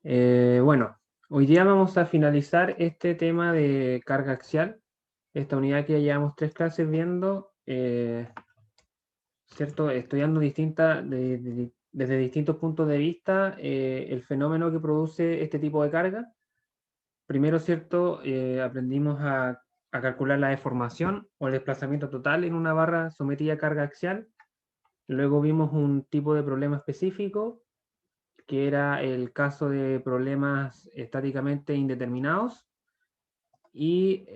Bueno, hoy día vamos a finalizar este tema de carga axial, esta unidad que ya llevamos 3 clases viendo, ¿cierto? Estudiando desde distintos puntos de vista el fenómeno que produce este tipo de carga. Primero, ¿cierto? Aprendimos a calcular la deformación o el desplazamiento total en una barra sometida a carga axial. Luego vimos un tipo de problema específico que era el caso de problemas estáticamente indeterminados. Y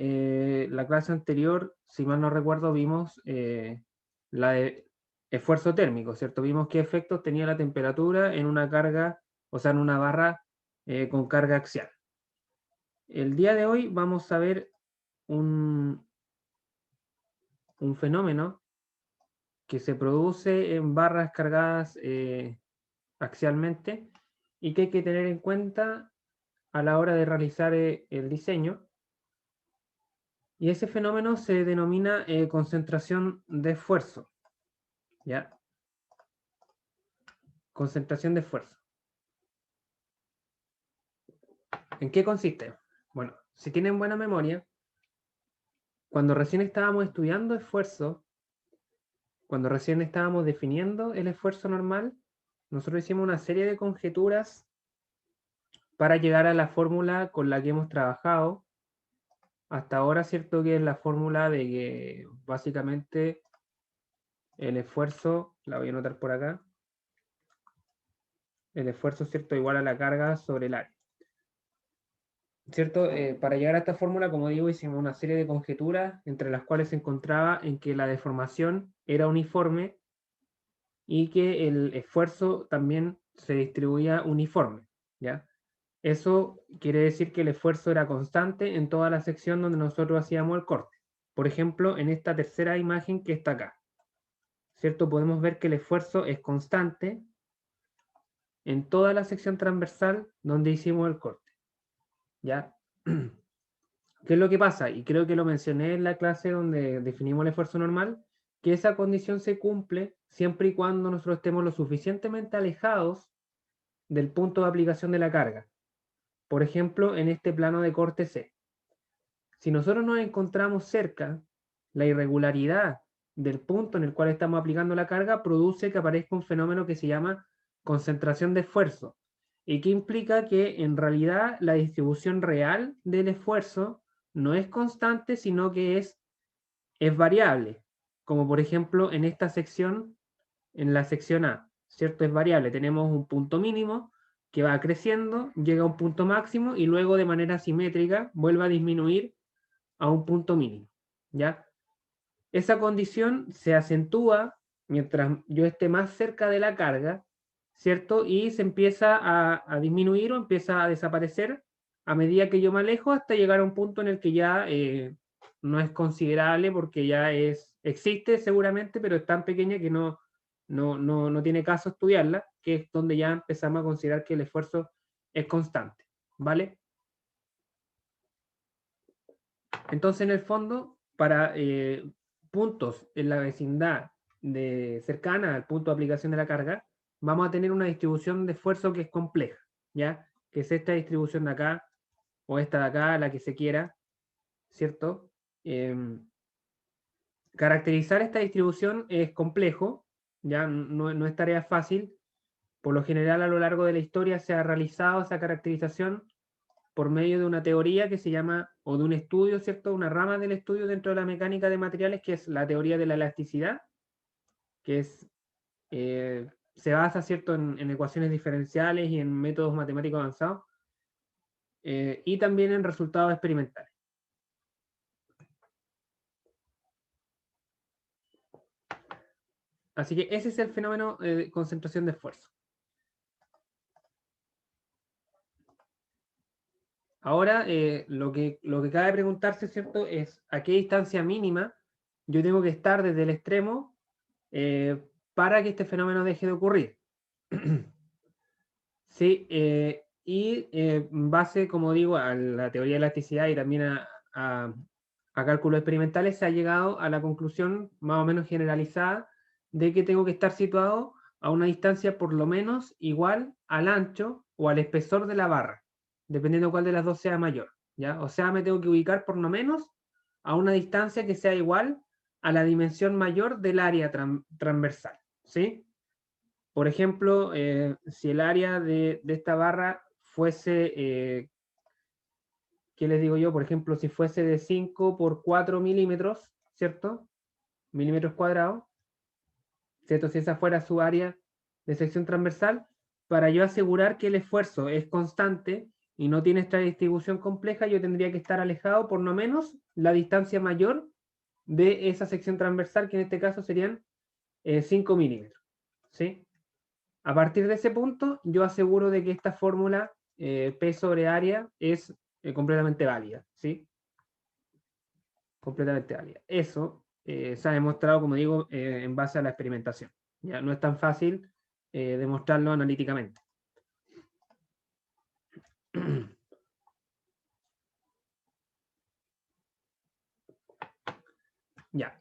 la clase anterior, si mal no recuerdo, vimos la de esfuerzo térmico, ¿cierto? Vimos qué efectos tenía la temperatura en una carga, o sea, en una barra con carga axial. El día de hoy vamos a ver un, un fenómeno que se produce en barras cargadas axialmente y que hay que tener en cuenta a la hora de realizar el diseño. Y ese fenómeno se denomina concentración de esfuerzo. ¿Ya? Concentración de esfuerzo. ¿En qué consiste? Bueno, si tienen buena memoria, cuando recién estábamos estudiando esfuerzo, cuando recién estábamos definiendo el esfuerzo normal, nosotros hicimos una serie de conjeturas para llegar a la fórmula con la que hemos trabajado hasta ahora, ¿cierto? Que es la fórmula de que básicamente el esfuerzo, la voy a anotar por acá, el esfuerzo, ¿cierto? Igual a la carga sobre el área. ¿Cierto? Para llegar a esta fórmula, como digo, hicimos una serie de conjeturas, entre las cuales se encontraba en que la deformación era uniforme y que el esfuerzo también se distribuía uniforme, ¿ya? Eso quiere decir que el esfuerzo era constante en toda la sección donde nosotros hacíamos el corte. Por ejemplo, en esta tercera imagen que está acá, ¿cierto? Podemos ver que el esfuerzo es constante en toda la sección transversal donde hicimos el corte, ¿ya? ¿Qué es lo que pasa? Y creo que lo mencioné en la clase donde definimos el esfuerzo normal, que esa condición se cumple siempre y cuando nosotros estemos lo suficientemente alejados del punto de aplicación de la carga. Por ejemplo, en este plano de corte C. Si nosotros nos encontramos cerca, la irregularidad del punto en el cual estamos aplicando la carga produce que aparezca un fenómeno que se llama concentración de esfuerzo, y que implica que en realidad la distribución real del esfuerzo no es constante, sino que es variable, como por ejemplo en esta sección, en la sección A, ¿cierto? Es variable, tenemos un punto mínimo que va creciendo, llega a un punto máximo y luego de manera simétrica vuelve a disminuir a un punto mínimo, ¿ya? Esa condición se acentúa mientras yo esté más cerca de la carga, ¿cierto? Y se empieza a disminuir o empieza a desaparecer a medida que yo me alejo hasta llegar a un punto en el que ya no es considerable porque ya existe seguramente, pero es tan pequeña que no tiene caso estudiarla, que es donde ya empezamos a considerar que el esfuerzo es constante, ¿vale? Entonces, en el fondo, para puntos en la vecindad cercana al punto de aplicación de la carga, vamos a tener una distribución de esfuerzo que es compleja, ¿ya? Que es esta distribución de acá, o esta de acá, la que se quiera, ¿cierto? Caracterizar esta distribución es complejo, ya no es tarea fácil. Por lo general, a lo largo de la historia se ha realizado esa caracterización por medio de una teoría que se llama, o de un estudio, ¿cierto? Una rama del estudio dentro de la mecánica de materiales, que es la teoría de la elasticidad, que se basa, ¿cierto?, en ecuaciones diferenciales y en métodos matemáticos avanzados, y también en resultados experimentales. Así que ese es el fenómeno de concentración de esfuerzo. Ahora, lo que cabe preguntarse, ¿cierto?, es a qué distancia mínima yo tengo que estar desde el extremo para que este fenómeno deje de ocurrir. Sí, y en base, como digo, a la teoría de elasticidad y también a cálculos experimentales, se ha llegado a la conclusión más o menos generalizada de que tengo que estar situado a una distancia por lo menos igual al ancho o al espesor de la barra, dependiendo cuál de las dos sea mayor, ¿ya? O sea, me tengo que ubicar por lo menos a una distancia que sea igual a la dimensión mayor del área transversal, ¿sí? Por ejemplo, si el área de esta barra fuese, ¿qué les digo yo? Por ejemplo, si fuese de 5 por 4 milímetros, ¿cierto? Milímetros cuadrados, ¿cierto? Si esa fuera su área de sección transversal, para yo asegurar que el esfuerzo es constante y no tiene esta distribución compleja, yo tendría que estar alejado por lo menos la distancia mayor de esa sección transversal, que en este caso serían 5 milímetros, ¿sí? A partir de ese punto, yo aseguro de que esta fórmula P sobre área es completamente válida, ¿sí? Completamente válida. Eso se ha demostrado, como digo, en base a la experimentación. Ya no es tan fácil demostrarlo analíticamente. Ya.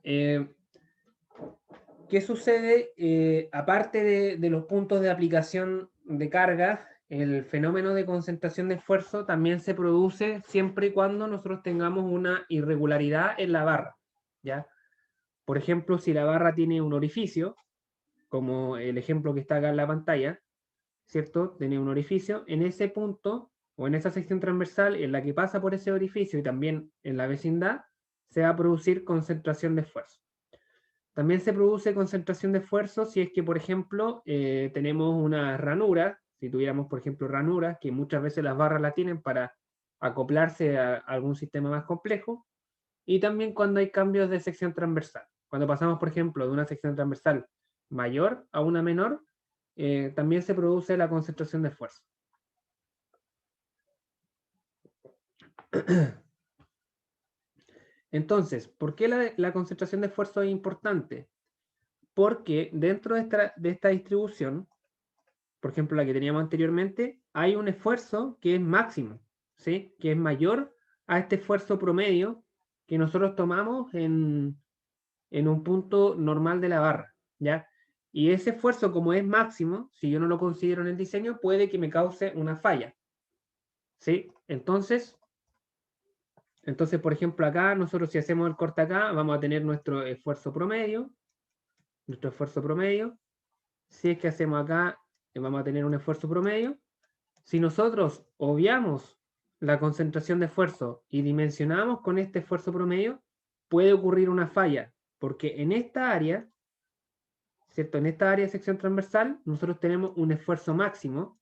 ¿Qué sucede? Aparte de los puntos de aplicación de carga, el fenómeno de concentración de esfuerzo también se produce siempre y cuando nosotros tengamos una irregularidad en la barra, ¿ya? Por ejemplo, si la barra tiene un orificio, como el ejemplo que está acá en la pantalla, ¿cierto? Tiene un orificio, en ese punto o en esa sección transversal en la que pasa por ese orificio y también en la vecindad, se va a producir concentración de esfuerzo. También se produce concentración de esfuerzo si es que, por ejemplo, tenemos una ranura, si tuviéramos, por ejemplo, ranuras, que muchas veces las barras la tienen para acoplarse a algún sistema más complejo, y también cuando hay cambios de sección transversal. Cuando pasamos, por ejemplo, de una sección transversal mayor a una menor, también se produce la concentración de esfuerzo. Entonces, ¿por qué la concentración de esfuerzo es importante? Porque dentro de esta distribución, por ejemplo, la que teníamos anteriormente, hay un esfuerzo que es máximo, ¿sí? Que es mayor a este esfuerzo promedio que nosotros tomamos en un punto normal de la barra, ¿ya? Y ese esfuerzo, como es máximo, si yo no lo considero en el diseño, puede que me cause una falla, ¿sí? Entonces, por ejemplo, acá, nosotros si hacemos el corte acá, vamos a tener nuestro esfuerzo promedio. Si es que hacemos acá, vamos a tener un esfuerzo promedio. Si nosotros obviamos la concentración de esfuerzo y dimensionamos con este esfuerzo promedio, puede ocurrir una falla, porque en esta área, ¿cierto? En esta área de sección transversal, nosotros tenemos un esfuerzo máximo,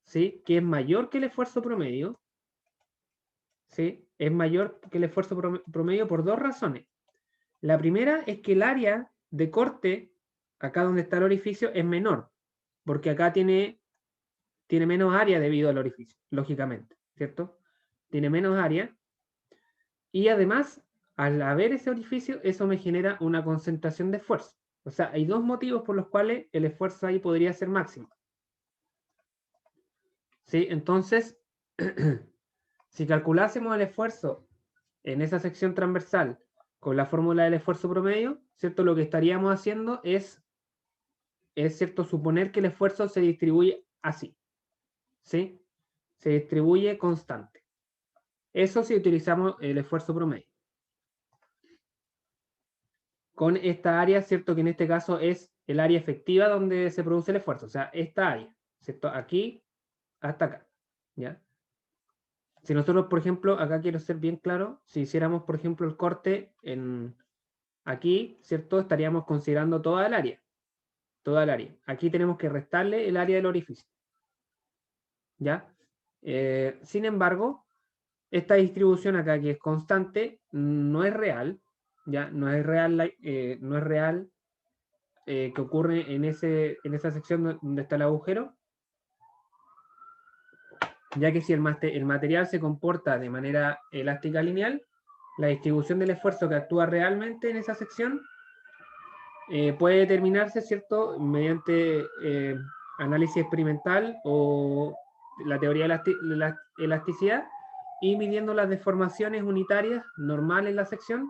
¿sí? Que es mayor que el esfuerzo promedio, ¿sí? Es mayor que el esfuerzo promedio por dos razones. La primera es que el área de corte, acá donde está el orificio, es menor, porque acá tiene menos área debido al orificio, lógicamente, ¿cierto? Tiene menos área. Y además, al haber ese orificio, eso me genera una concentración de esfuerzo. O sea, hay dos motivos por los cuales el esfuerzo ahí podría ser máximo. ¿Sí? Entonces, si calculásemos el esfuerzo en esa sección transversal con la fórmula del esfuerzo promedio, ¿cierto? Lo que estaríamos haciendo es ¿cierto? Suponer que el esfuerzo se distribuye así, ¿sí? Se distribuye constante. Eso si utilizamos el esfuerzo promedio. Con esta área, ¿cierto? Que en este caso es el área efectiva donde se produce el esfuerzo, o sea, esta área, ¿cierto? Aquí hasta acá, ¿ya? Si nosotros, por ejemplo, acá quiero ser bien claro, si hiciéramos, por ejemplo, el corte en aquí, ¿cierto? Estaríamos considerando toda el área, toda el área. Aquí tenemos que restarle el área del orificio, ¿ya? Sin embargo, esta distribución acá que es constante no es real, ¿ya? No es real, no es real que ocurre en esa sección donde está el agujero, ya que si el material se comporta de manera elástica lineal, la distribución del esfuerzo que actúa realmente en esa sección puede determinarse, ¿cierto?, mediante análisis experimental o la teoría de la elasticidad y midiendo las deformaciones unitarias normales en la sección,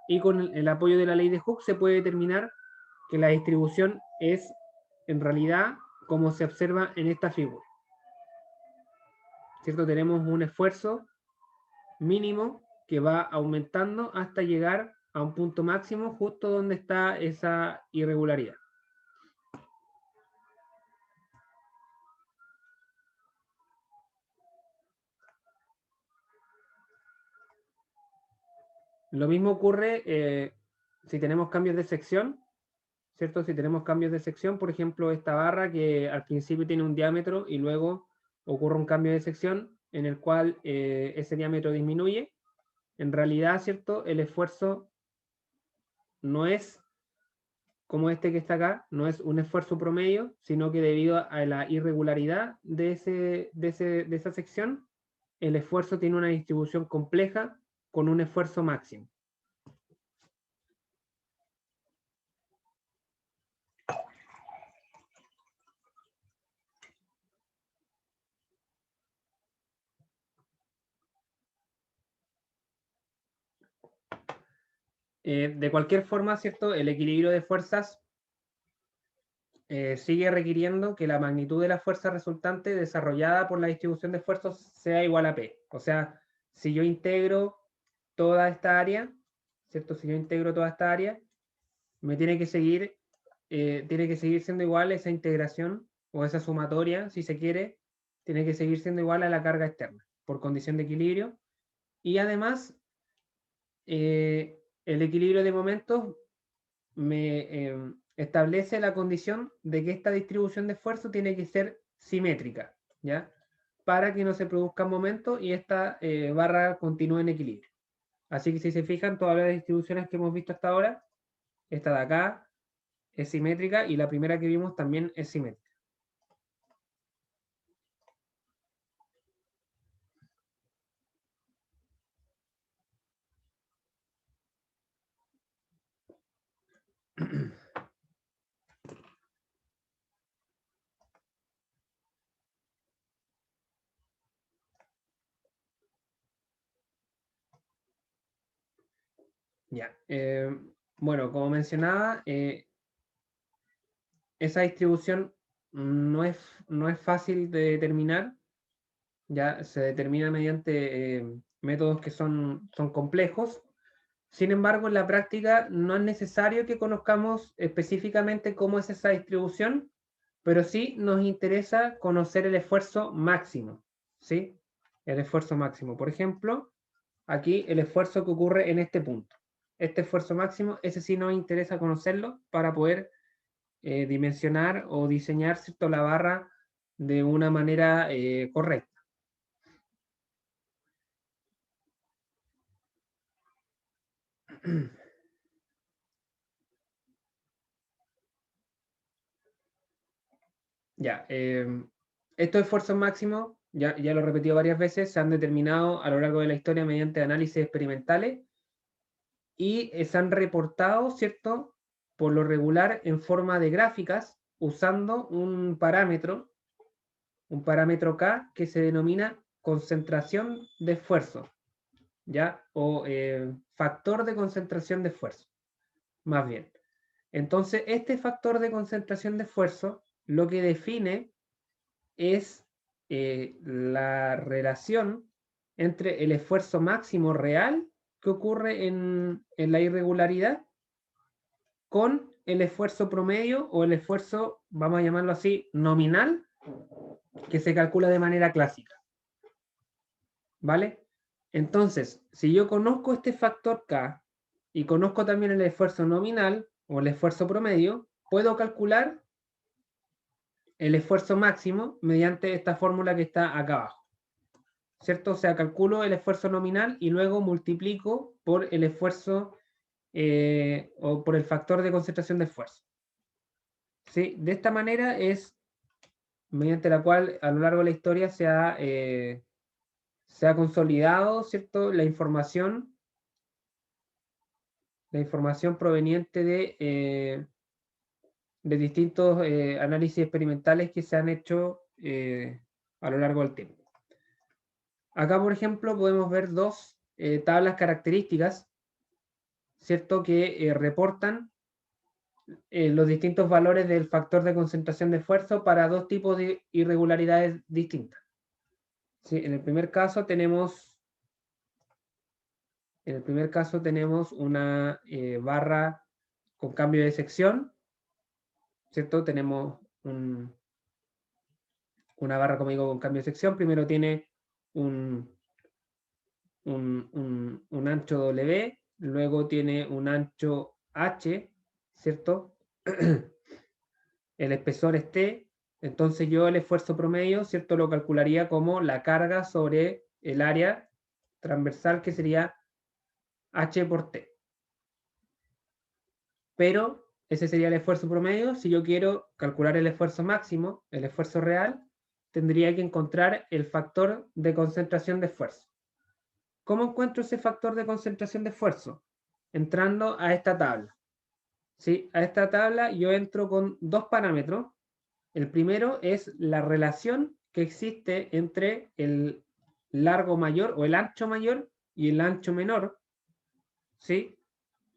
y con el apoyo de la ley de Hooke se puede determinar que la distribución es en realidad como se observa en esta figura. ¿cierto? Tenemos un esfuerzo mínimo que va aumentando hasta llegar a un punto máximo justo donde está esa irregularidad. Lo mismo ocurre si tenemos cambios de sección, ¿cierto? Si tenemos cambios de sección, por ejemplo, esta barra que al principio tiene un diámetro y luego ocurre un cambio de sección en el cual ese diámetro disminuye, en realidad, ¿cierto? El esfuerzo no es como este que está acá, no es un esfuerzo promedio, sino que debido a la irregularidad de esa sección, el esfuerzo tiene una distribución compleja con un esfuerzo máximo. De cualquier forma, ¿cierto? El equilibrio de fuerzas sigue requiriendo que la magnitud de la fuerza resultante desarrollada por la distribución de esfuerzos sea igual a P. O sea, si yo integro toda esta área, ¿cierto? Si yo integro toda esta área, me tiene que seguir siendo igual esa integración o esa sumatoria, si se quiere, tiene que seguir siendo igual a la carga externa, por condición de equilibrio. Y además, el equilibrio de momentos me establece la condición de que esta distribución de esfuerzo tiene que ser simétrica, ¿ya? Para que no se produzcan momentos y esta barra continúe en equilibrio. Así que si se fijan, todas las distribuciones que hemos visto hasta ahora, esta de acá es simétrica y la primera que vimos también es simétrica. Ya. Bueno, como mencionaba, esa distribución no es fácil de determinar, ya se determina mediante métodos que son complejos. Sin embargo, en la práctica no es necesario que conozcamos específicamente cómo es esa distribución, pero sí nos interesa conocer el esfuerzo máximo, ¿sí? El esfuerzo máximo. Por ejemplo, aquí el esfuerzo que ocurre en este punto. Este esfuerzo máximo, ese sí nos interesa conocerlo para poder dimensionar o diseñar, ¿cierto?, la barra de una manera correcta. Ya, estos esfuerzos máximos, ya lo he repetido varias veces, se han determinado a lo largo de la historia mediante análisis experimentales y se han reportado, ¿cierto?, por lo regular en forma de gráficas usando un parámetro K que se denomina concentración de esfuerzo, ¿ya? O factor de concentración de esfuerzo, más bien. Entonces, este factor de concentración de esfuerzo lo que define es la relación entre el esfuerzo máximo real que ocurre en la irregularidad con el esfuerzo promedio o el esfuerzo, vamos a llamarlo así, nominal, que se calcula de manera clásica. ¿Vale? Entonces, si yo conozco este factor K y conozco también el esfuerzo nominal o el esfuerzo promedio, puedo calcular el esfuerzo máximo mediante esta fórmula que está acá abajo. ¿Cierto? O sea, calculo el esfuerzo nominal y luego multiplico por el esfuerzo o por el factor de concentración de esfuerzo. ¿Sí? De esta manera es mediante la cual a lo largo de la historia se ha consolidado, ¿cierto?, la información proveniente de distintos análisis experimentales que se han hecho a lo largo del tiempo. Acá, por ejemplo, podemos ver dos tablas características, ¿cierto?, que reportan los distintos valores del factor de concentración de esfuerzo para dos tipos de irregularidades distintas. Sí, en el primer caso tenemos una barra con cambio de sección, ¿cierto? Tenemos una barra, como digo, con cambio de sección. Primero tiene un ancho W, luego tiene un ancho H, ¿cierto? El espesor es T, entonces yo el esfuerzo promedio, ¿cierto? Lo calcularía como la carga sobre el área transversal, que sería H por T. Pero ese sería el esfuerzo promedio. Si yo quiero calcular el esfuerzo máximo, el esfuerzo real, tendría que encontrar el factor de concentración de esfuerzo. ¿Cómo encuentro ese factor de concentración de esfuerzo? Entrando a esta tabla. ¿Sí? A esta tabla yo entro con dos parámetros. El primero es la relación que existe entre el largo mayor o el ancho mayor y el ancho menor. ¿Sí?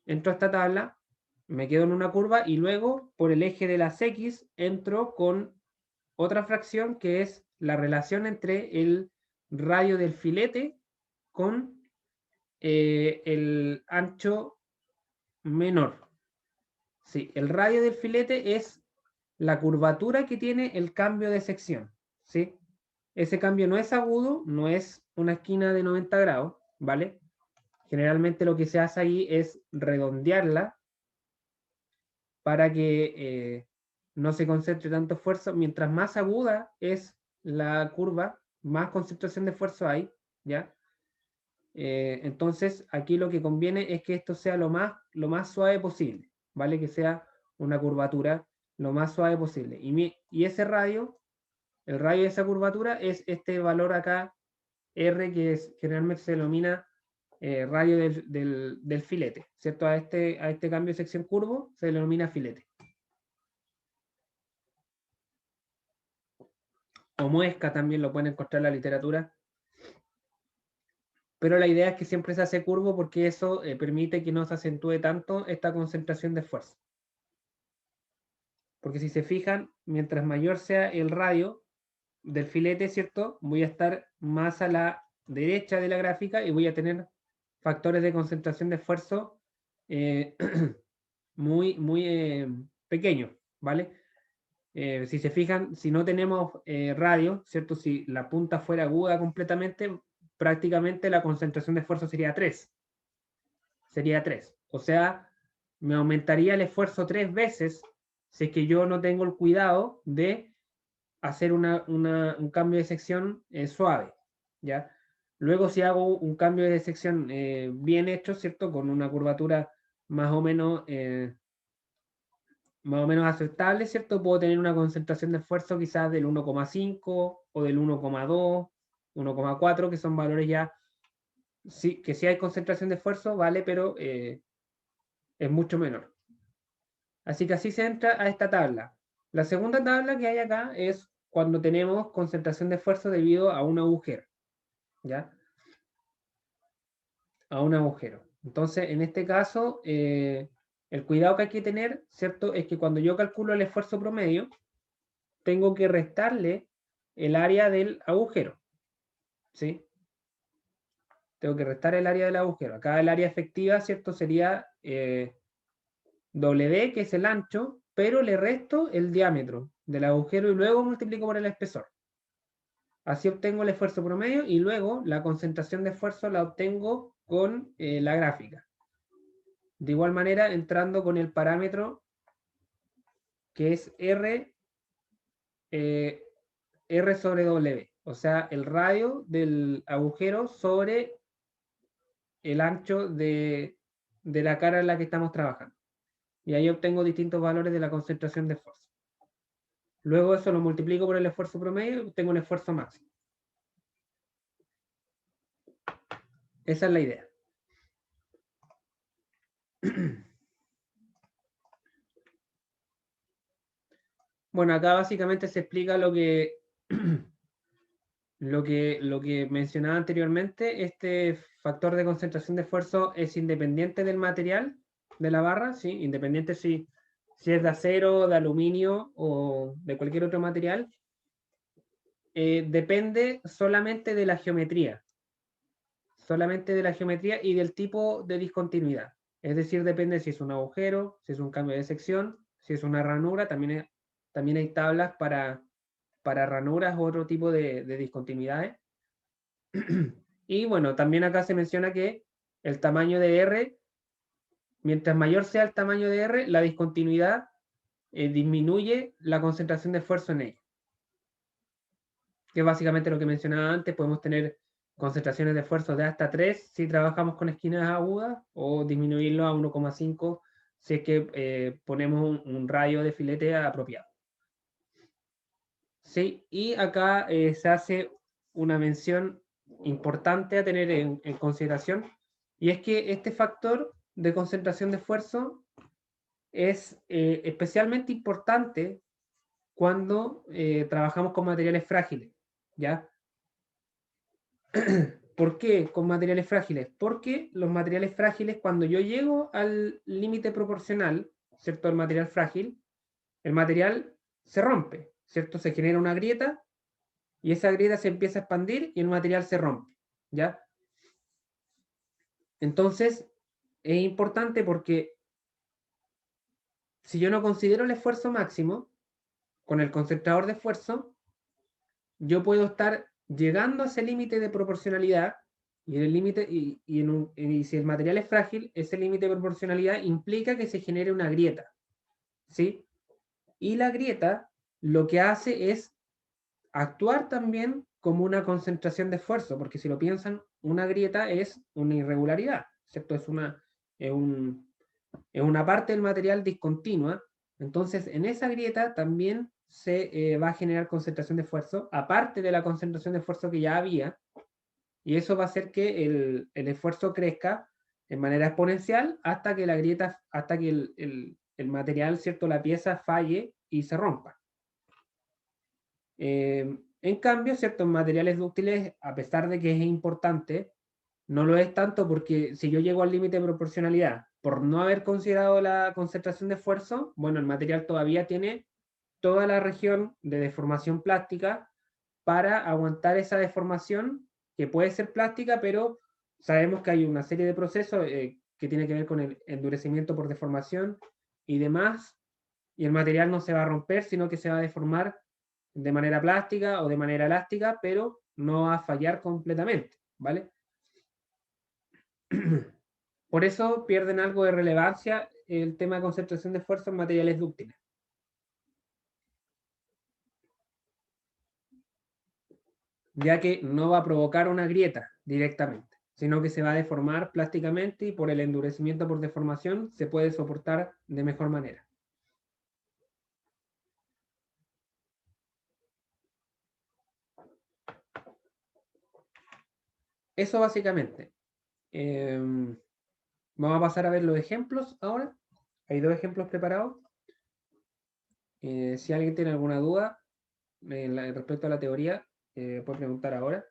Entro a esta tabla, me quedo en una curva y luego por el eje de las X entro con otra fracción que es la relación entre el radio del filete con el ancho menor. Sí, el radio del filete es la curvatura que tiene el cambio de sección. ¿Sí? Ese cambio no es agudo, no es una esquina de 90 grados, ¿vale? Generalmente lo que se hace ahí es redondearla para que no se concentre tanto esfuerzo. Mientras más aguda es la curva, más concentración de esfuerzo hay, ¿ya? Entonces, aquí lo que conviene es que esto sea lo más suave posible, ¿vale? Que sea una curvatura lo más suave posible. Y ese radio, el radio de esa curvatura es este valor acá, R, que generalmente se denomina radio del filete, ¿cierto? A este cambio de sección curvo se le denomina filete. O muesca también lo pueden encontrar en la literatura. Pero la idea es que siempre se hace curvo porque eso permite que no se acentúe tanto esta concentración de esfuerzo. Porque si se fijan, mientras mayor sea el radio del filete, ¿cierto? Voy a estar más a la derecha de la gráfica y voy a tener factores de concentración de esfuerzo eh, muy, muy pequeños, ¿vale? Si se fijan, si no tenemos radio, ¿cierto? Si la punta fuera aguda completamente, prácticamente la concentración de esfuerzo sería 3. Sería 3. O sea, me aumentaría el esfuerzo 3 veces si es que yo no tengo el cuidado de hacer un cambio de sección suave, ¿ya? Luego, si hago un cambio de sección bien hecho, ¿cierto? Con una curvatura más o menos aceptable, ¿cierto? Puedo tener una concentración de esfuerzo quizás del 1,5 o del 1,2, 1,4, que son valores ya, sí, que sí hay concentración de esfuerzo, ¿vale? Pero es mucho menor. Así que así se entra a esta tabla. La segunda tabla que hay acá es cuando tenemos concentración de esfuerzo debido a un agujero, ¿ya? A un agujero. Entonces, en este caso, el cuidado que hay que tener, ¿cierto? Es que cuando yo calculo el esfuerzo promedio, tengo que restarle el área del agujero, ¿sí? Tengo que restar el área del agujero. Acá el área efectiva, ¿cierto? Sería W, que es el ancho, pero le resto el diámetro del agujero y luego multiplico por el espesor. Así obtengo el esfuerzo promedio y luego la concentración de esfuerzo la obtengo con la gráfica. De igual manera, entrando con el parámetro que es R, R sobre W, o sea, el radio del agujero sobre el ancho de la cara en la que estamos trabajando. Y ahí obtengo distintos valores de la concentración de esfuerzo. Luego eso lo multiplico por el esfuerzo promedio y obtengo un esfuerzo máximo. Esa es la idea. Bueno, acá básicamente se explica lo que, lo que mencionaba anteriormente. Este factor de concentración de esfuerzo es independiente del material de la barra, ¿sí? Independiente si es de acero, de aluminio o de cualquier otro material. depende solamente de la geometría. Solamente de la geometría y del tipo de discontinuidad. Es decir, depende si es un agujero, si es un cambio de sección, si es una ranura. También hay tablas para ranuras u otro tipo de discontinuidades. Y bueno, también acá se menciona que el tamaño de R, mientras mayor sea el tamaño de R, la discontinuidad disminuye la concentración de esfuerzo en ella. Que es básicamente lo que mencionaba antes. Podemos tener concentraciones de esfuerzo de hasta 3 si trabajamos con esquinas agudas, o disminuirlo a 1,5 si es que ponemos un radio de filete apropiado. ¿Sí? Y acá se hace una mención importante a tener en consideración, y es que este factor de concentración de esfuerzo es especialmente importante cuando trabajamos con materiales frágiles, ¿ya? ¿Por qué con materiales frágiles? Porque los materiales frágiles, cuando yo llego al límite proporcional, ¿cierto? El material frágil, el material se rompe, ¿cierto? Se genera una grieta y esa grieta se empieza a expandir y el material se rompe, ¿ya? Entonces, es importante porque si yo no considero el esfuerzo máximo con el concentrador de esfuerzo, yo puedo estar llegando a ese límite de proporcionalidad, y en el límite, y si el material es frágil, ese límite de proporcionalidad implica que se genere una grieta, ¿sí? Y la grieta lo que hace es actuar también como una concentración de esfuerzo, porque si lo piensan, una grieta es una irregularidad, ¿cierto? Es, es una parte del material discontinua. Entonces, en esa grieta también se va a generar concentración de esfuerzo, aparte de la concentración de esfuerzo que ya había, y eso va a hacer que el esfuerzo crezca en manera exponencial hasta que la grieta, hasta que el material, ¿cierto? La pieza falle y se rompa. En cambio, ciertos materiales dúctiles, a pesar de que es importante, no lo es tanto, porque si yo llego al límite de proporcionalidad por no haber considerado la concentración de esfuerzo, bueno, el material todavía tiene toda la región de deformación plástica para aguantar esa deformación, que puede ser plástica, pero sabemos que hay una serie de procesos que tiene que ver con el endurecimiento por deformación y demás, y el material no se va a romper, sino que se va a deformar de manera plástica o de manera elástica, pero no va a fallar completamente, ¿vale? Por eso pierden algo de relevancia el tema de concentración de esfuerzo en materiales dúctiles. Ya que no va a provocar una grieta directamente, sino que se va a deformar plásticamente, y por el endurecimiento por deformación se puede soportar de mejor manera. Eso básicamente. Vamos a pasar a ver los ejemplos ahora. Hay dos ejemplos preparados. Si alguien tiene alguna duda respecto a la teoría, puede preguntar ahora.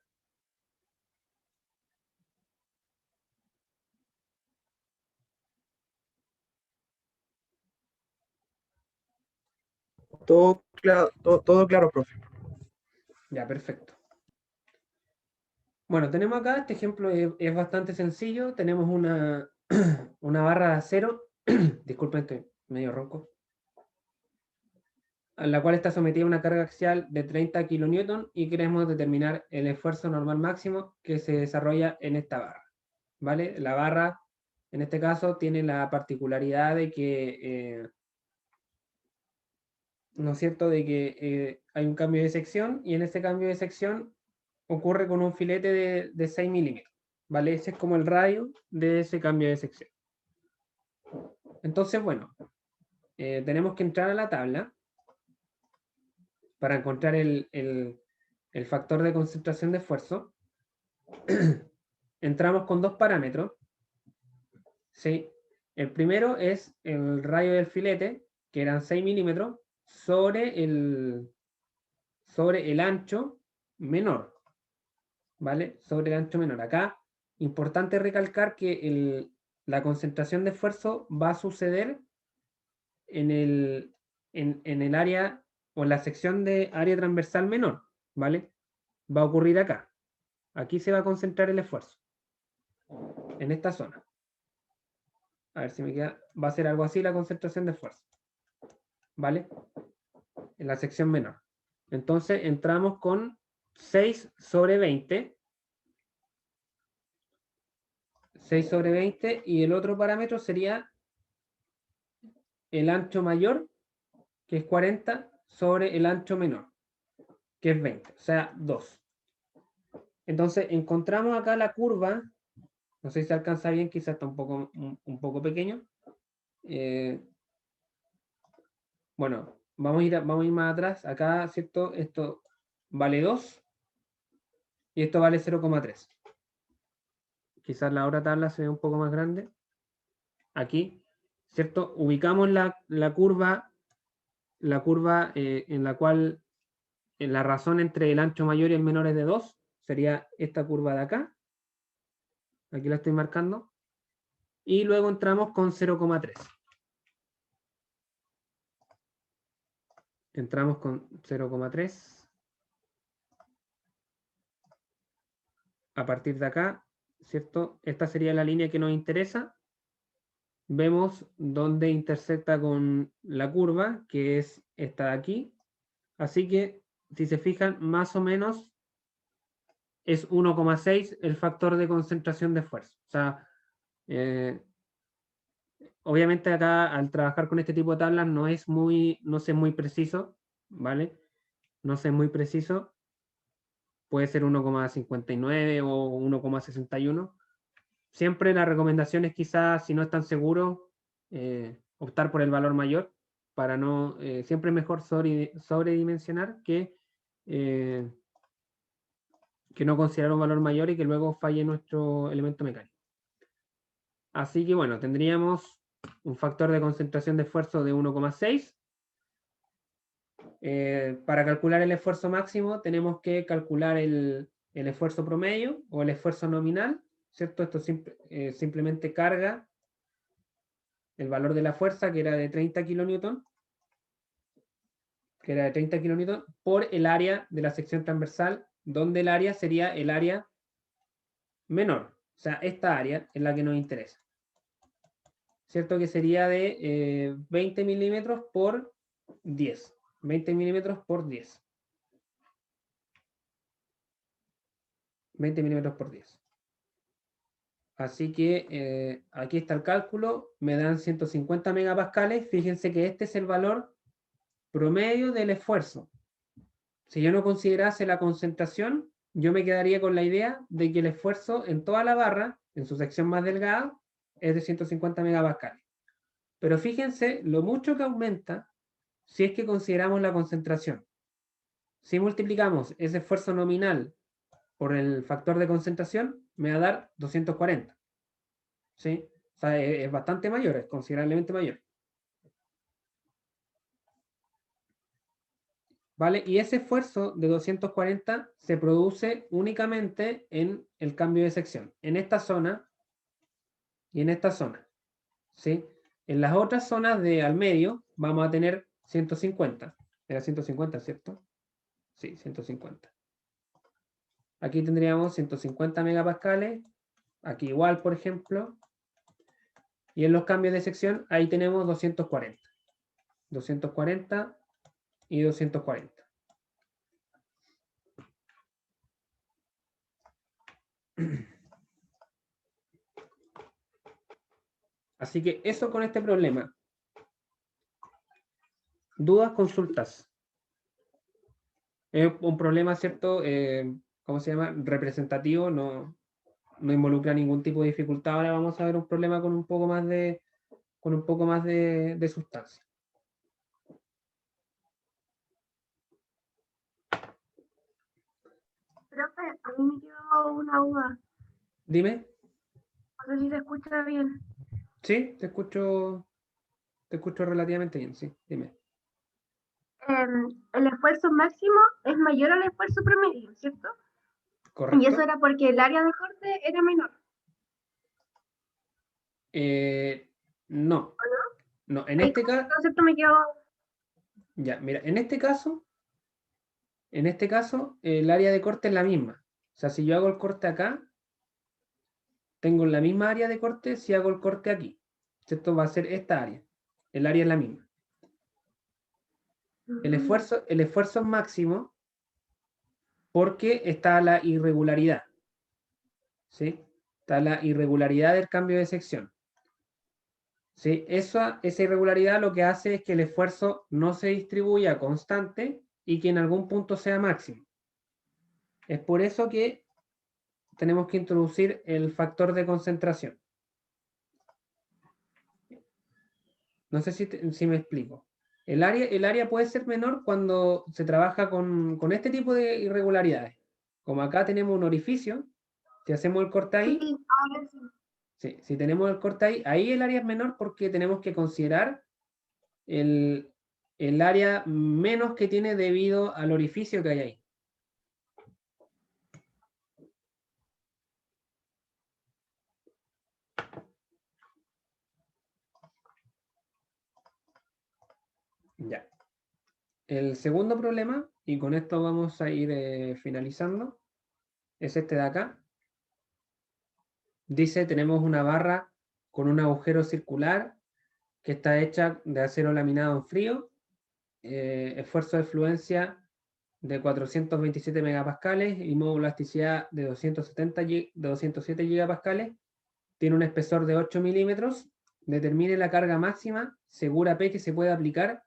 Todo claro, profe. Ya, perfecto. Bueno, tenemos acá, este ejemplo es bastante sencillo. Tenemos una, una barra de acero, disculpen, estoy medio ronco, a la cual está sometida a una carga axial de 30 kN, y queremos determinar el esfuerzo normal máximo que se desarrolla en esta barra, ¿vale? La barra, en este caso, tiene la particularidad de que, ¿no es cierto?, de que hay un cambio de sección, y en ese cambio de sección ocurre con un filete de 6 milímetros, ¿vale? Ese es como el radio de ese cambio de sección. Entonces, bueno, tenemos que entrar a la tabla para encontrar el factor de concentración de esfuerzo. Entramos con dos parámetros, ¿sí? El primero es el radio del filete, que eran 6 milímetros, sobre el ancho menor, ¿vale? Sobre el ancho menor. Acá, importante recalcar que la concentración de esfuerzo va a suceder en el área, o en la sección de área transversal menor, ¿vale? va a ocurrir acá. Aquí se va a concentrar el esfuerzo. En esta zona. A ver si me queda. Va a ser algo así la concentración de esfuerzo. ¿Vale? En la sección menor. Entonces entramos con 6 sobre 20. 6 sobre 20 y el otro parámetro sería el ancho mayor, que es 40, sobre el ancho menor, que es 20, o sea, 2. Entonces encontramos acá la curva, no sé si se alcanza bien, quizás está un poco pequeño. Bueno, vamos a ir más atrás. Acá, ¿cierto? Esto vale 2 y esto vale 0,3. Quizás la otra tabla se ve un poco más grande. Aquí, ¿cierto? Ubicamos la curva en la cual la razón entre el ancho mayor y el menor es de 2. Sería esta curva de acá. Aquí la estoy marcando. Y luego entramos con 0,3. Entramos con 0,3. A partir de acá, ¿cierto? Esta sería la línea que nos interesa. Vemos dónde intersecta con la curva, que es esta de aquí. Así que, si se fijan, más o menos es 1,6 el factor de concentración de esfuerzo. O sea, obviamente acá al trabajar con este tipo de tablas no sé muy preciso, ¿vale? No sé muy preciso. Puede ser 1,59 o 1,61. Siempre la recomendación es quizás, si no están seguros, optar por el valor mayor para no, siempre es mejor sobredimensionar eh, que no considerar un valor mayor y que luego falle nuestro elemento mecánico. Así que bueno, tendríamos un factor de concentración de esfuerzo de 1,6. Para calcular el esfuerzo máximo tenemos que calcular el esfuerzo promedio o el esfuerzo nominal, ¿cierto? Esto simplemente carga el valor de la fuerza, que era de 30 kilonewton, por el área de la sección transversal, donde el área sería el área menor. O sea, esta área es la que nos interesa. ¿Cierto? Que sería de 20 milímetros por 10. 20 milímetros por 10. 20 milímetros por 10. Así que aquí está el cálculo. Me dan 150 megapascales. Fíjense que este es el valor promedio del esfuerzo. Si yo no considerase la concentración, yo me quedaría con la idea de que el esfuerzo en toda la barra, en su sección más delgada, es de 150 megapascales. Pero fíjense lo mucho que aumenta si es que consideramos la concentración. Si multiplicamos ese esfuerzo nominal por el factor de concentración, me va a dar 240. ¿Sí? O sea, es bastante mayor, es considerablemente mayor. ¿Vale? Y ese esfuerzo de 240 se produce únicamente en el cambio de sección, en esta zona y en esta zona. ¿Sí? En las otras zonas de al medio vamos a tener 150. Era 150, ¿cierto? Sí, 150. Aquí tendríamos 150 megapascales. Aquí igual, por ejemplo. Y en los cambios de sección, ahí tenemos 240. 240 y 240. Así que eso con este problema. Dudas, consultas. Es un problema, ¿cierto? ¿Cómo se llama? Representativo, no involucra ningún tipo de dificultad. Ahora vamos a ver un problema con un poco más de sustancia. Profe, a mí me quedó una duda. Dime. No sé si se escucha bien. Sí, te escucho relativamente bien, sí, dime. El esfuerzo máximo es mayor al esfuerzo promedio, ¿cierto? Y eso ¿Correcto? era porque el área de corte era menor, No, ¿o no? no, en Ahí este como que el caso, concepto me quedó. ya, mira, en este caso, En este caso, el área de corte es la misma. O sea, si yo hago el corte acá, tengo la misma área de corte si hago el corte aquí. Esto va a ser esta área. El área es la misma. El esfuerzo es máximo porque está la irregularidad. ¿Sí? Está la irregularidad del cambio de sección. ¿Sí? Esa irregularidad lo que hace es que el esfuerzo no se distribuya constante y que en algún punto sea máximo. Es por eso que tenemos que introducir el factor de concentración. No sé si me explico. El área puede ser menor cuando se trabaja con este tipo de irregularidades. Como acá tenemos un orificio, si hacemos el corte ahí, Sí, ahora sí. sí, si tenemos el corte ahí el área es menor porque tenemos que considerar el área menos que tiene debido al orificio que hay ahí. Ya. El segundo problema, y con esto vamos a ir finalizando, es este de acá. Dice, tenemos una barra con un agujero circular que está hecha de acero laminado en frío, esfuerzo de fluencia de 427 megapascales y módulo de elasticidad de 207 gigapascales, tiene un espesor de 8 milímetros, determine la carga máxima segura P que se puede aplicar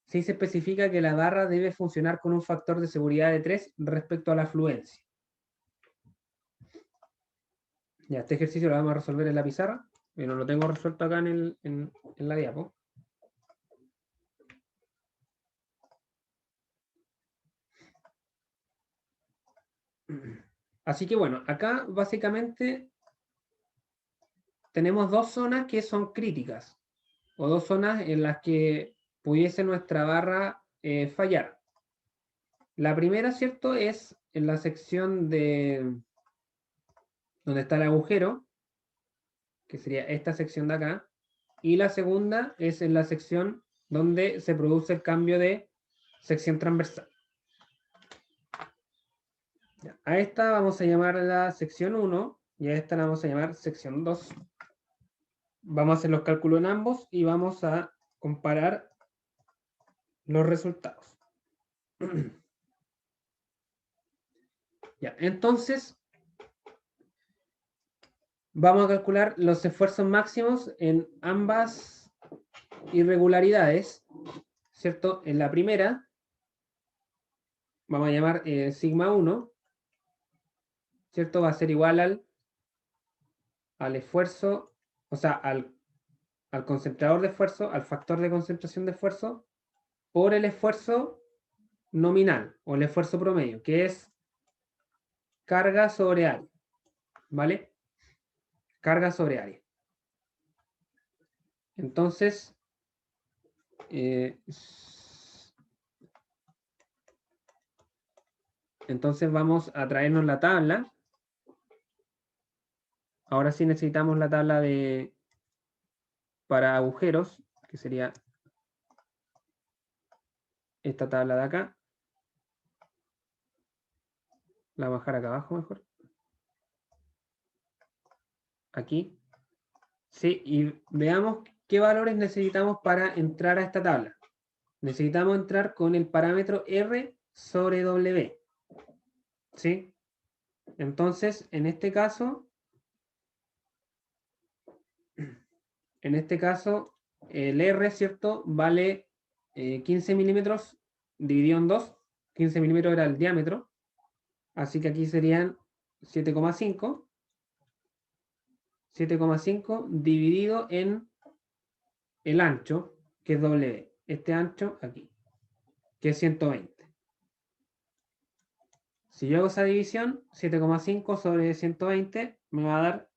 si se especifica que la barra debe funcionar con un factor de seguridad de 3 respecto a la fluencia. Ya, este ejercicio lo vamos a resolver en la pizarra, pero lo tengo resuelto acá en la diapo. Así que bueno, acá básicamente tenemos dos zonas que son críticas, o dos zonas en las que pudiese nuestra barra fallar. La primera, ¿cierto?, es en la sección de donde está el agujero, que sería esta sección de acá, y la segunda es en la sección donde se produce el cambio de sección transversal. Ya, a esta vamos a llamarla sección 1 y a esta la vamos a llamar sección 2. Vamos a hacer los cálculos en ambos y vamos a comparar los resultados. Ya, entonces vamos a calcular los esfuerzos máximos en ambas irregularidades, ¿cierto? En la primera vamos a llamar sigma 1, ¿cierto? Va a ser igual al esfuerzo, o sea, al concentrador de esfuerzo, al factor de concentración de esfuerzo, por el esfuerzo nominal o el esfuerzo promedio, que es carga sobre área, ¿vale? Carga sobre área. Entonces, vamos a traernos la tabla. Ahora sí necesitamos la tabla para agujeros, que sería esta tabla de acá. La voy a bajar acá abajo mejor. Aquí. Sí, y veamos qué valores necesitamos para entrar a esta tabla. Necesitamos entrar con el parámetro R sobre W. ¿Sí? Entonces, en este caso, el R, ¿cierto?, vale 15 milímetros dividido en 2. 15 milímetros era el diámetro. Así que aquí serían 7,5. 7,5 dividido en el ancho, que es W. Este ancho aquí, que es 120. Si yo hago esa división, 7,5 sobre 120 me va a dar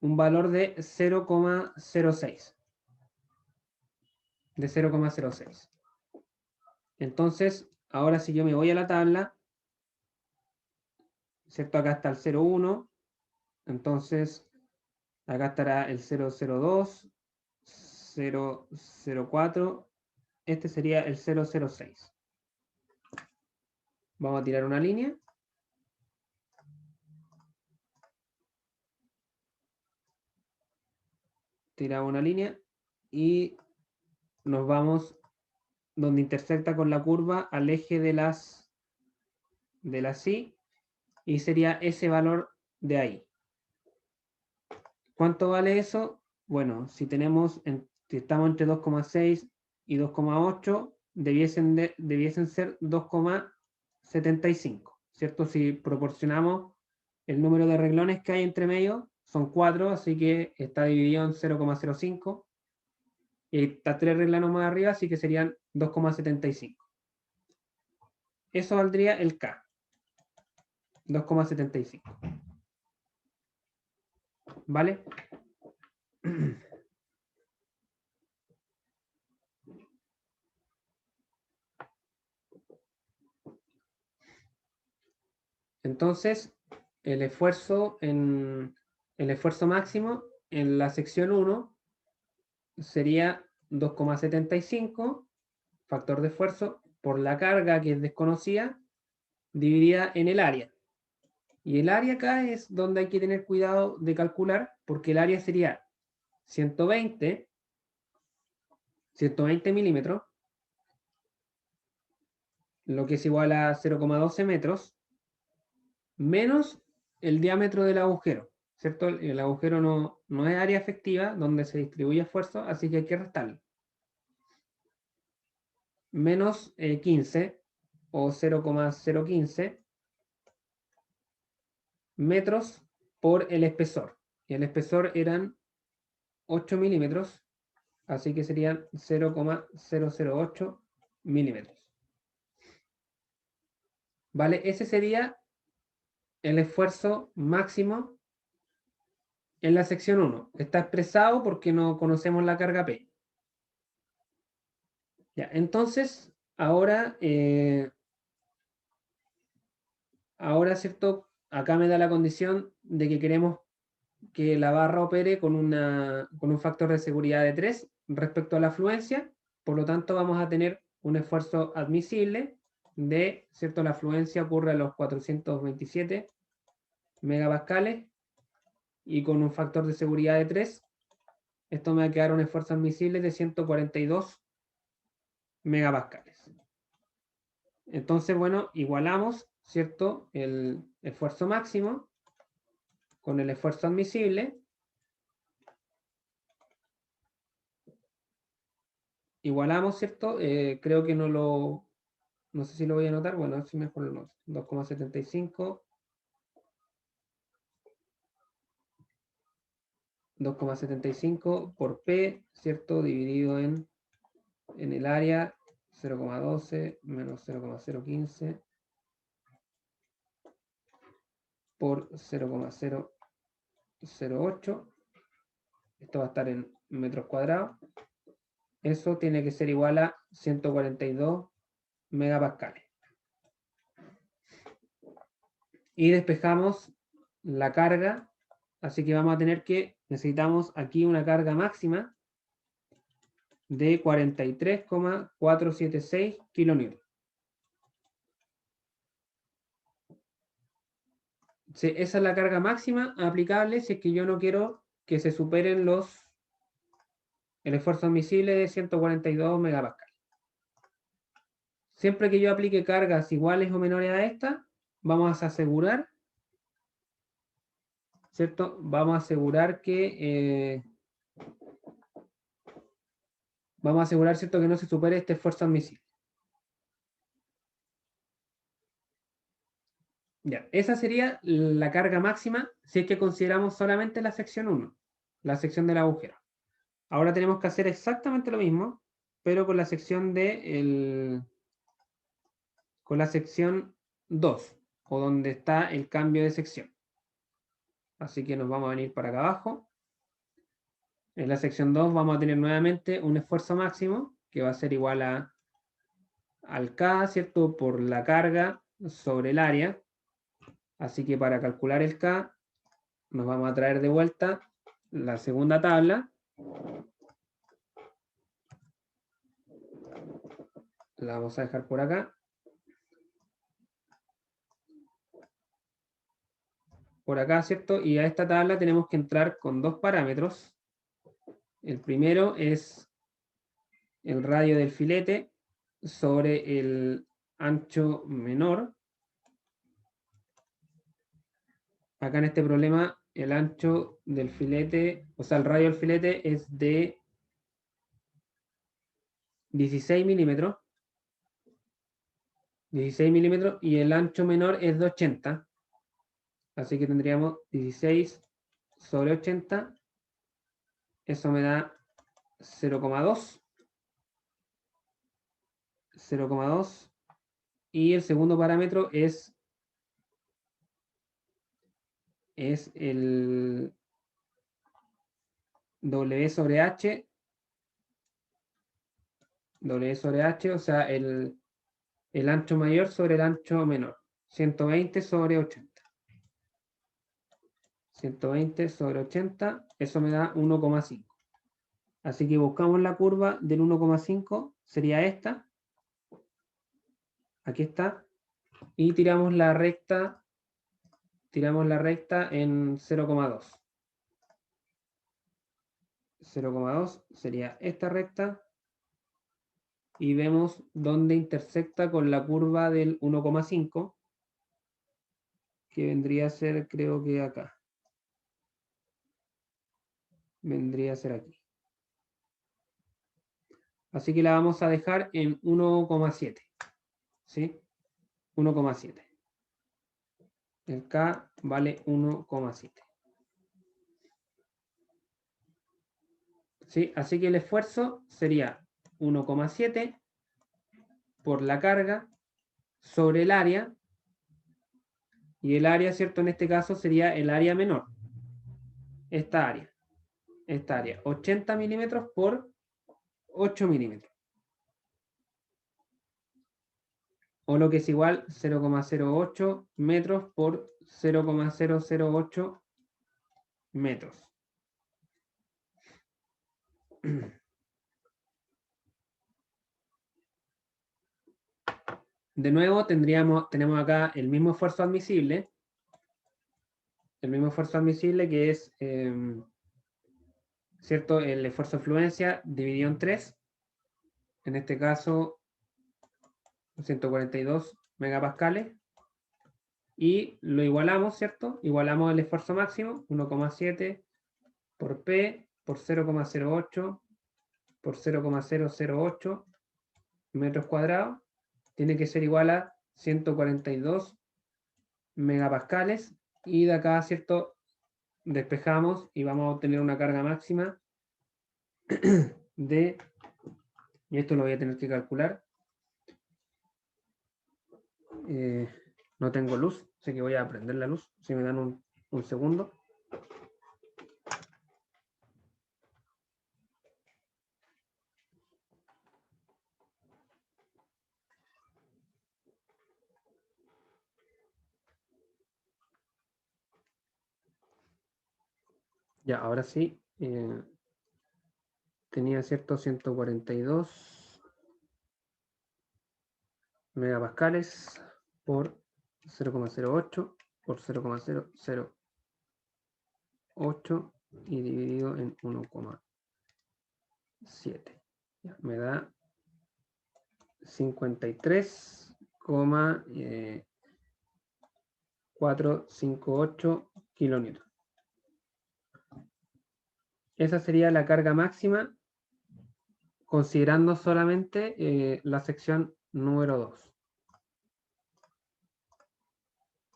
un valor de 0,06. De 0,06. Entonces, ahora si yo me voy a la tabla, ¿cierto? Acá está el 0,1. Entonces, acá estará el 0,02, 0,04. Este sería el 0,06. Vamos a tirar una línea. Tiramos una línea y nos vamos donde intersecta con la curva al eje de las Y, y sería ese valor de ahí. ¿Cuánto vale eso? Bueno, si estamos entre 2,6 y 2,8, debiesen ser 2,75, ¿cierto? Si proporcionamos el número de renglones que hay entre medio, son 4, así que está dividido en 0,05. Y estas 3 renglones más arriba, así que serían 2,75. Eso valdría el K. 2,75. ¿Vale? Entonces, el esfuerzo máximo en la sección 1 sería 2,75, factor de esfuerzo, por la carga que es desconocida, dividida en el área. Y el área acá es donde hay que tener cuidado de calcular, porque el área sería 120 milímetros, lo que es igual a 0,12 metros, menos el diámetro del agujero, ¿cierto? El agujero no es área efectiva donde se distribuye esfuerzo, así que hay que restarlo. Menos 15 o 0,015 metros por el espesor. Y el espesor eran 8 milímetros, así que serían 0,008 milímetros. ¿Vale? Ese sería el esfuerzo máximo en la sección 1. Está expresado porque no conocemos la carga P. Ya, entonces, ahora, ¿cierto? Acá me da la condición de que queremos que la barra opere con un factor de seguridad de 3 respecto a la afluencia. Por lo tanto, vamos a tener un esfuerzo admisible de, ¿cierto? La afluencia ocurre a los 427 megapascales y con un factor de seguridad de 3, esto me va a quedar un esfuerzo admisible de 142 megapascales. Entonces, bueno, igualamos, ¿cierto? El esfuerzo máximo con el esfuerzo admisible. Igualamos, ¿cierto? Creo que no sé si lo voy a anotar. Bueno, así mejor lo noto. 2,75. 2,75 por P, ¿cierto? Dividido en el área 0,12 menos 0,015 por 0,008. Esto va a estar en metros cuadrados. Eso tiene que ser igual a 142 megapascales. Y despejamos la carga, así que necesitamos aquí una carga máxima de 43,476 kilonewtons. Esa es la carga máxima aplicable si es que yo no quiero que se superen el esfuerzo admisible de 142 megapascales. Siempre que yo aplique cargas iguales o menores a esta, vamos a asegurar, ¿cierto? Vamos a asegurar que ¿cierto? Que no se supere este esfuerzo admisible. Ya, esa sería la carga máxima si es que consideramos solamente la sección 1, la sección del agujero. Ahora tenemos que hacer exactamente lo mismo, pero con la sección con la sección 2, o donde está el cambio de sección. Así que nos vamos a venir para acá abajo. En la sección 2 vamos a tener nuevamente un esfuerzo máximo, que va a ser igual al K, ¿cierto? Por la carga sobre el área. Así que para calcular el K, nos vamos a traer de vuelta la segunda tabla. La vamos a dejar por acá. por acá, ¿cierto? Y a esta tabla tenemos que entrar con dos parámetros. El primero es el radio del filete sobre el ancho menor. Acá en este problema, el ancho del filete, o sea, el radio del filete es de 16 milímetros. 16 milímetros y el ancho menor es de 80. Así que tendríamos 16 sobre 80. Eso me da 0,2. 0,2. Y el segundo parámetro es el W sobre H. W sobre H, o sea, el ancho mayor sobre el ancho menor. 120 sobre 80. 120 sobre 80, eso me da 1,5. Así que buscamos la curva del 1,5, sería esta. Aquí está. Y tiramos la recta en 0,2. 0,2 sería esta recta. Y vemos dónde intersecta con la curva del 1,5, que vendría a ser, creo que acá. Vendría a ser aquí. Así que la vamos a dejar en 1,7. ¿Sí? 1,7. El K vale 1,7. ¿Sí? Así que el esfuerzo sería 1,7 por la carga sobre el área. Y el área, ¿cierto? En este caso sería el área menor. Esta área. 80 milímetros por 8 milímetros. O lo que es igual 0,08 metros por 0,008 metros. De nuevo tenemos acá el mismo esfuerzo admisible. El mismo esfuerzo admisible que es, ¿cierto? El esfuerzo de fluencia dividido en 3. En este caso, 142 megapascales. Y lo igualamos, ¿cierto? Igualamos el esfuerzo máximo, 1,7 por P por 0,08 por 0,008 metros cuadrados. Tiene que ser igual a 142 megapascales. Y de acá, ¿cierto? Despejamos y vamos a obtener una carga máxima de, y esto lo voy a tener que calcular. No tengo luz, así que voy a prender la luz. Si me dan un segundo. Ya, ahora sí. Tenía, ¿cierto? 142 megapascales por 0,08 por 0,008 y dividido en 1,7. Me da 53,458 kilonewtons. Esa sería la carga máxima considerando solamente la sección número 2.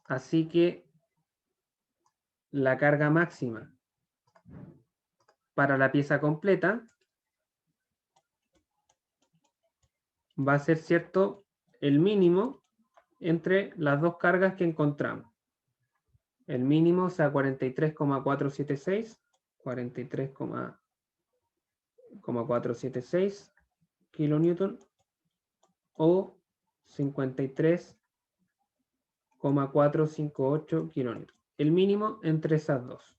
Así que la carga máxima para la pieza completa va a ser, ¿cierto?, el mínimo entre las dos cargas que encontramos. El mínimo, o sea, 43,476, 43,476 kilonewton o 53,458 kilonewton. El mínimo entre esas dos.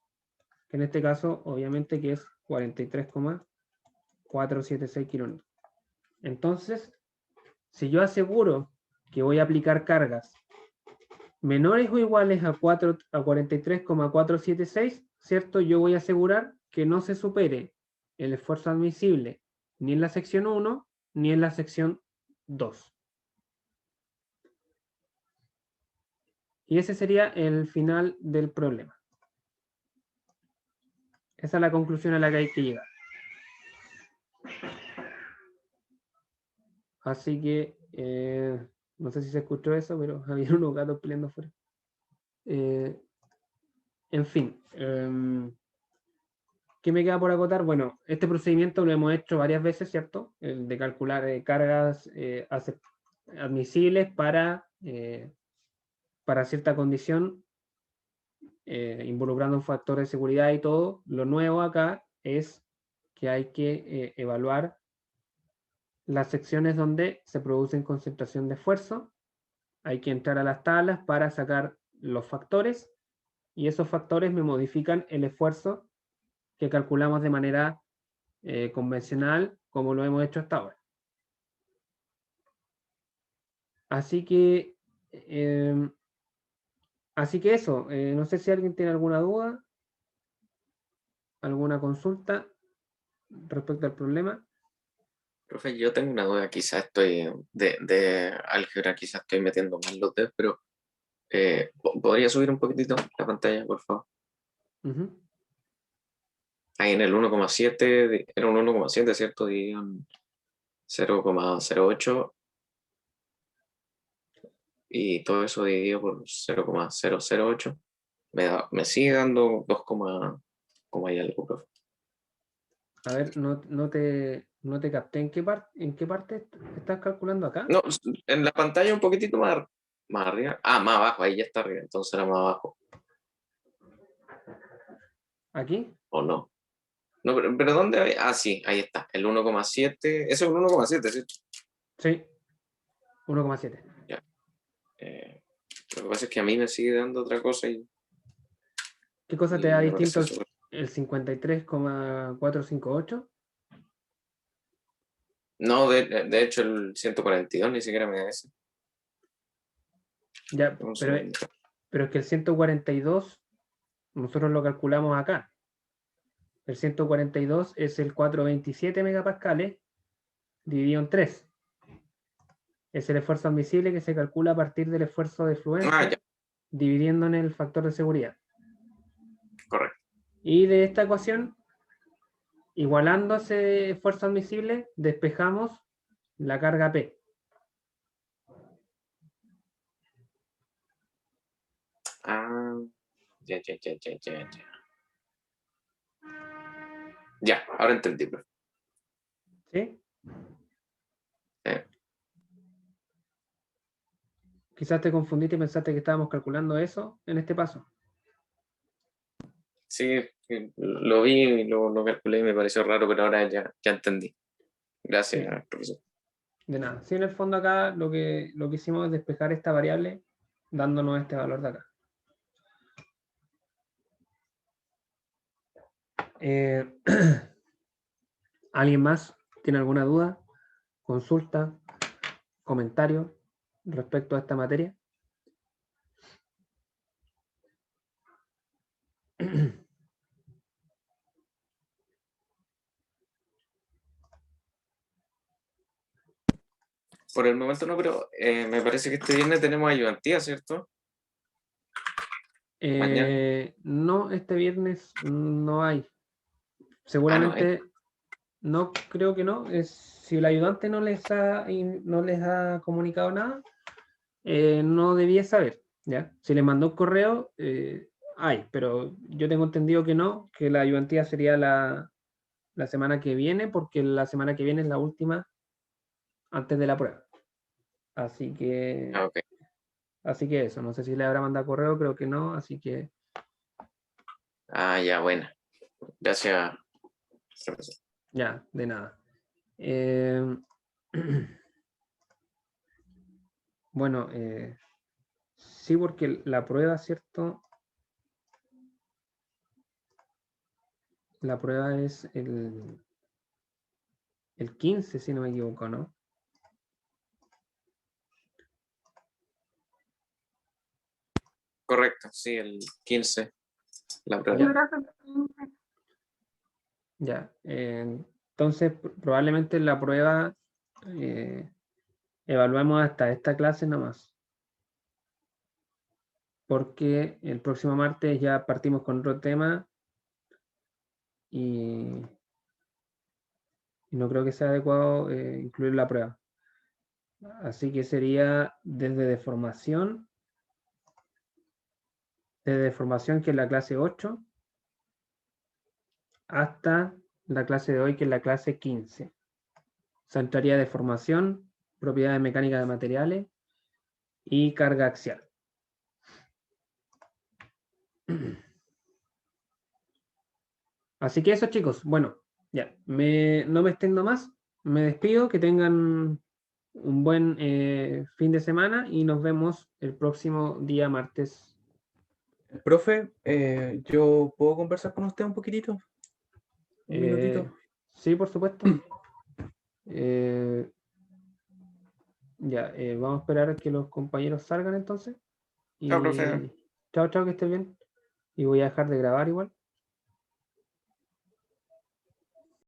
Que en este caso, obviamente, que es 43,476 kilonewton. Entonces, si yo aseguro que voy a aplicar cargas menores o iguales a 43,476, ¿cierto? Yo voy a asegurar que no se supere el esfuerzo admisible ni en la sección 1 ni en la sección 2. Y ese sería el final del problema. Esa es la conclusión a la que hay que llegar. Así que, no sé si se escuchó eso, pero había unos gatos peleando afuera. En fin, ¿qué me queda por acotar? Bueno, este procedimiento lo hemos hecho varias veces, ¿cierto? El de calcular cargas admisibles para cierta condición, involucrando un factor de seguridad y todo. Lo nuevo acá es que hay que evaluar las secciones donde se producen concentración de esfuerzo. Hay que entrar a las tablas para sacar los factores y esos factores me modifican el esfuerzo que calculamos de manera convencional como lo hemos hecho hasta ahora. Así que eso, no sé si alguien tiene alguna duda, alguna consulta respecto al problema. Profe, yo tengo una duda, quizás estoy de álgebra, quizás estoy metiendo mal los dedos, pero ¿podría subir un poquitito la pantalla, por favor? Ahí en el 1,7, era un 1,7, ¿cierto? Dividido en 0,08 y todo eso dividido por 0,008 me sigue dando 2, y algo, profe. A ver, no te capté. ¿En qué parte estás calculando acá? No, en la pantalla un poquitito más arriba. Ah, más abajo, ahí ya está arriba, entonces era más abajo. ¿Aquí? ¿O no? No, pero ¿dónde hay? Ah, sí, ahí está, el 1,7. Eso es un 1,7, ¿cierto? Sí, 1,7. Ya. Lo que pasa es que a mí me sigue dando otra cosa y ¿Qué cosa te da me distinto parece súper. el 53,458? No, de hecho el 142 ni siquiera me da ese. Ya, Un pero segundo. es que el 142 nosotros lo calculamos acá. El 142 es el 427 megapascales dividido en 3. Es el esfuerzo admisible que se calcula a partir del esfuerzo de Ah, fluencia, ya, dividiendo en el factor de seguridad. correcto. Y de esta ecuación, igualando ese esfuerzo admisible, despejamos la carga P. Ah, ya. Ya, ahora entendí, profe. ¿Sí? Eh, Quizás te confundiste y pensaste que estábamos calculando eso en este paso. Sí, lo vi y lo calculé y me pareció raro, pero ahora ya entendí. Gracias, Sí. profesor. De nada. Sí, en el fondo acá lo que hicimos es despejar esta variable dándonos este valor de acá. ¿Alguien más tiene alguna duda, consulta, comentario respecto a esta materia? Por el momento no, pero me parece que este viernes tenemos ayudantía, ¿cierto? Mañana. No, este viernes no hay. Ah, no hay. Seguramente, no creo que no. Si el ayudante no les ha comunicado nada, no debía saber. ¿Ya? Si les mandó un correo, hay, pero yo tengo entendido que no, que la ayudantía sería la semana que viene, porque la semana que viene es la última antes de la prueba. Así que, Ah, ok. eso, no sé si le habrá mandado correo, creo que no, así que Ah, ya, buena. Gracias, profesor. ya, de nada. Eh, bueno, sí, porque la prueba, ¿cierto? La prueba es el 15, si no me equivoco, ¿no? Correcto, sí, el 15, la Sí, prueba. profe. Ya. Entonces, probablemente en la prueba evaluemos hasta esta clase nomás. Porque el próximo martes ya partimos con otro tema y no creo que sea adecuado incluir la prueba. Así que sería desde deformación, que es la clase 8, hasta la clase de hoy, que es la clase 15. O sea, entraría deformación, propiedades mecánicas de materiales y carga axial. Así que eso, chicos. Bueno, ya, no me extiendo más. Me despido, que tengan un buen fin de semana y nos vemos el próximo día martes. Profe, ¿yo puedo conversar con usted un poquitito? Un minutito. Sí, por supuesto. Eh, ya, vamos a esperar a que los compañeros salgan entonces. Chao, profe. Y chao, chao, que estés bien. Y voy a dejar de grabar igual.